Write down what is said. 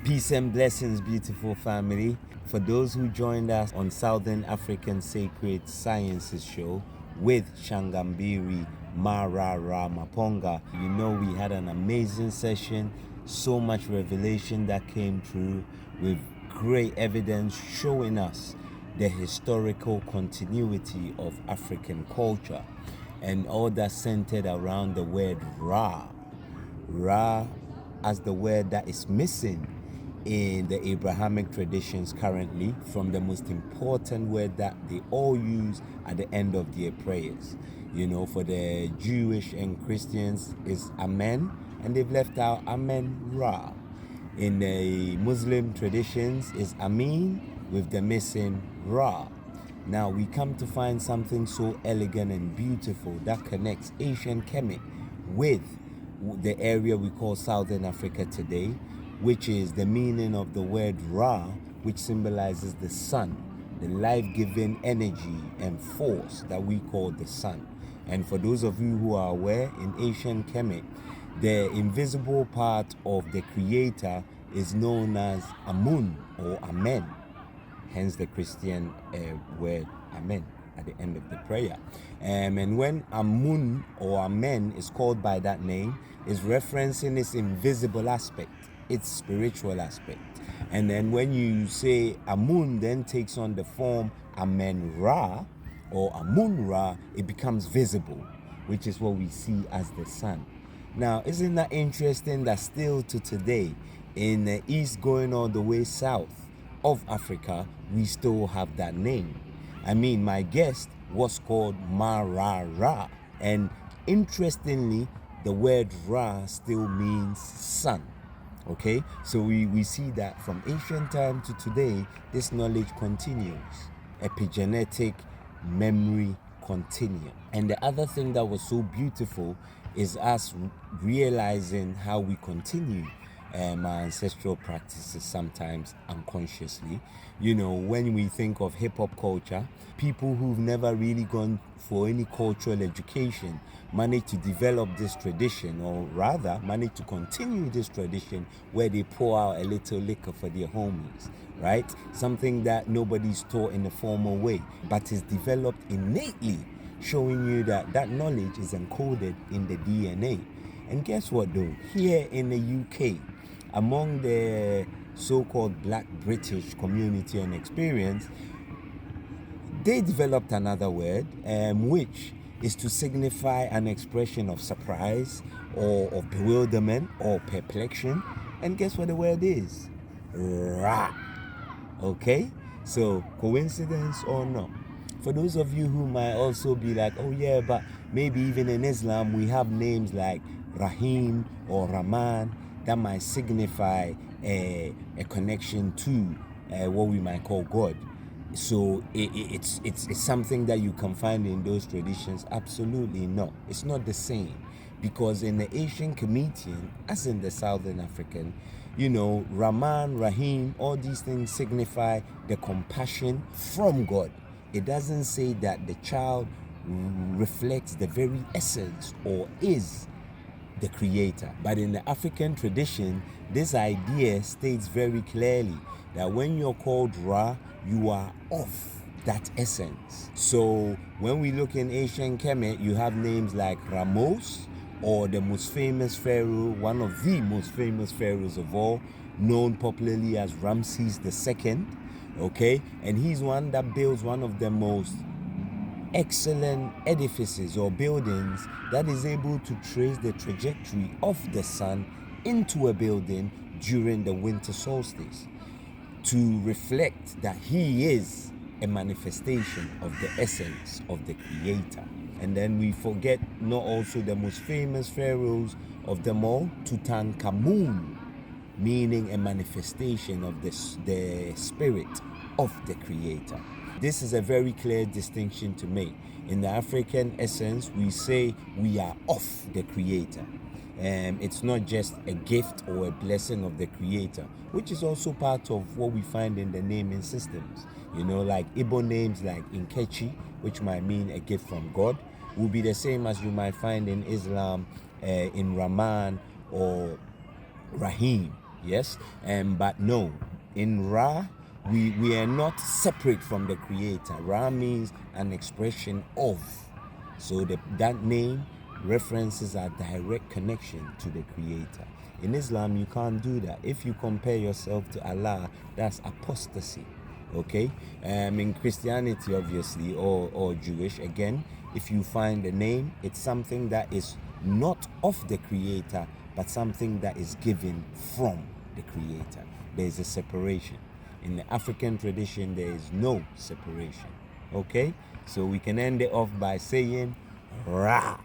Peace and blessings, beautiful family. For those who joined us on Southern African Sacred Sciences show with Shangambiri Marara Maponga, you know we had an amazing session, so much revelation that came through with great evidence showing us the historical continuity of African culture and all that centered around the word Ra. Ra as the word that is missing in the Abrahamic traditions currently from the most important word that they all use at the end of their prayers. You know, for the Jewish and Christians is Amen, and they've left out Amen Ra. In the Muslim traditions is Amin with the missing Ra. Now we come to find something so elegant and beautiful that connects ancient Kemet with the area we call Southern Africa today, which is the meaning of the word Ra, which symbolizes the sun, the life-giving energy and force that we call the sun. And for those of you who are aware, in ancient Kemet, the invisible part of the creator is known as Amun or Amen, hence the Christian word Amen at the end of the prayer. And when Amun or Amen is called by that name, is referencing its invisible aspect, its spiritual aspect. And then when you say Amun then takes on the form Amen Ra or Amun Ra, it becomes visible, which is what we see as the sun. Now, isn't that interesting that still to today, in the east going all the way south of Africa, we still have that name? I mean, my guest was called Marara, and interestingly, the word Ra still means sun. Okay, so we see that from ancient time to today, this knowledge continues. Epigenetic memory continuum. And the other thing that was so beautiful is us realizing how we continue our ancestral practices sometimes unconsciously. You know, when we think of hip-hop culture, people who've never really gone for any cultural education manage to develop this tradition, or rather manage to continue this tradition where they pour out a little liquor for their homies, right? Something that nobody's taught in a formal way, but is developed innately, showing you that that knowledge is encoded in the DNA. And guess what though? Here in the UK, among the so-called Black British community and experience, they developed another word, which is to signify an expression of surprise or of bewilderment or perplexion. And guess what the word is? Ra. Okay? So, coincidence or not? For those of you who might also be like, oh yeah, but maybe even in Islam we have names like Rahim or Rahman that might signify a connection to what we might call God. So it's something that you can find in those traditions? Absolutely not. It's not the same, because in the Asian Comedian, as in the Southern African, you know, Rahman, Rahim, all these things signify the compassion from God. It doesn't say that the child reflects the very essence or is the creator. But in the African tradition, this idea states very clearly that when you're called Ra, you are of that essence. So when we look in ancient Kemet, you have names like Ramos, or the most famous pharaoh, one of the most famous pharaohs of all, known popularly as Ramses II. Okay, and he's one that builds one of the most excellent edifices or buildings that is able to trace the trajectory of the sun into a building during the winter solstice, to reflect that he is a manifestation of the essence of the creator. And then we forget not also the most famous pharaohs of them all, Tutankhamun, meaning a manifestation of the spirit of the creator. This is a very clear distinction to make. In the African essence, we say we are of the creator. It's not just a gift or a blessing of the creator, which is also part of what we find in the naming systems. You know, like Igbo names like Nkechi, which might mean a gift from God, will be the same as you might find in Islam, in Rahman or Rahim. Yes, but no, in Ra, we are not separate from the Creator. Ra means an expression of. So that name references our direct connection to the Creator. In Islam, you can't do that. If you compare yourself to Allah, that's apostasy. Okay, in Christianity, obviously, or Jewish, again, if you find a name, it's something that is not of the Creator, but something that is given from the Creator. There is a separation. In the African tradition, there is no separation. Okay, so we can end it off by saying Ra.